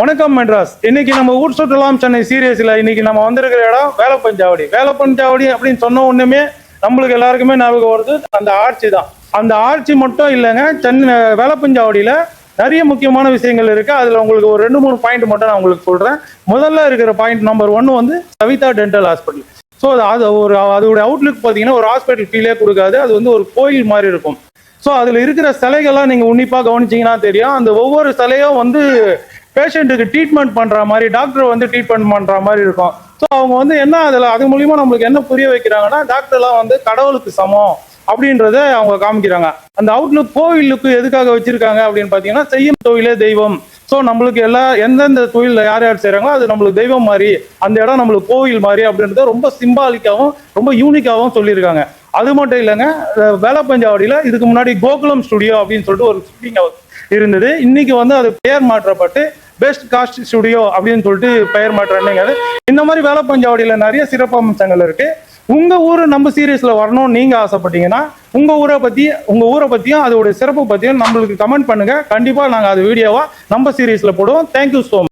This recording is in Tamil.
வணக்கம் மெட்ராஸ். இன்னைக்கு நம்ம ஊர் சுற்றலாம் சென்னை சீரியஸ்ல இன்னைக்கு நம்ம வந்திருக்கிற இடம் வேலப்பஞ்சாவடி. வேலப்பஞ்சாவடி அப்படின்னு சொன்ன ஒண்ணுமே நம்மளுக்கு எல்லாருக்குமே ஞாபகம் வருது அந்த ஆர்ச்சி தான். அந்த ஆர்ச்சி மட்டும் இல்லைங்க, சென்னை வேலப்பஞ்சாவடியில நிறைய முக்கியமான விஷயங்கள் இருக்கு. அதுல உங்களுக்கு ஒரு 2-3 பாயிண்ட் மட்டும் நான் உங்களுக்கு சொல்றேன். முதல்ல இருக்கிற பாயிண்ட் நம்பர் 1 வந்து சவிதா டென்டல் ஹாஸ்பிட்டல். ஸோ அது அதோட அவுட்லுக் பார்த்தீங்கன்னா ஒரு ஹாஸ்பிட்டல் ஃபீலே கொடுக்காது. அது வந்து ஒரு கோயில் மாதிரி இருக்கும். ஸோ அதில் இருக்கிற சிலைகள்லாம் நீங்கள் உன்னிப்பாக கவனிச்சிங்கன்னா தெரியும். அந்த ஒவ்வொரு சிலையும் வந்து பேஷண்ட்டுக்கு ட்ரீட்மெண்ட் பண்ணுற மாதிரி, டாக்டர் வந்து ட்ரீட்மெண்ட் பண்ணுற மாதிரி இருக்கும். ஸோ அவங்க வந்து என்ன அதில் அது மூலிமா நம்மளுக்கு என்ன புரிய வைக்கிறாங்கன்னா, டாக்டர்லாம் வந்து கடவுளுக்கு சமம் அப்படின்றத அவங்க காமிக்கிறாங்க. அந்த அவுட்லுக் கோவிலுக்கு எதுக்காக வச்சிருக்காங்க அப்படின்னு பார்த்தீங்கன்னா, செய்யும் தொழிலே தெய்வம். ஸோ நம்மளுக்கு எந்தெந்த தொழிலில் யார் யார் செய்கிறாங்களோ அது நம்மளுக்கு தெய்வம் மாதிரி, அந்த இடம் நம்மளுக்கு கோவில் மாதிரி அப்படின்றத ரொம்ப சிம்பாலிக்காகவும் ரொம்ப யூனிக்காகவும் சொல்லியிருக்காங்க. அது மட்டும் இல்லைங்க, வேலப்பஞ்சாவடியில் இதுக்கு முன்னாடி கோகுலம் ஸ்டுடியோ அப்படின்னு சொல்லிட்டு ஒரு ஷூட்டிங் இருந்தது. இன்னைக்கு வந்து அது பெயர் மாற்றப்பட்டு பெஸ்ட் காஸ்ட் ஸ்டுடியோ அப்படின்னு சொல்லிட்டு பெயர் மாற்றாங்க. இந்த மாதிரி வேலப்பஞ்சாவடியில் நிறைய சிறப்பு அம்சங்கள் இருக்கு. உங்க ஊர் நம்ம சீரியஸ்ல வரணும்னு நீங்க ஆசைப்பட்டீங்கன்னா உங்க ஊரை பத்தியும் அதோட சிறப்பு பத்தியும் நம்மளுக்கு கமெண்ட் பண்ணுங்க. கண்டிப்பா நாங்க அது வீடியோவா நம்ம சீரியஸ்ல போடுவோம். Thank you so much.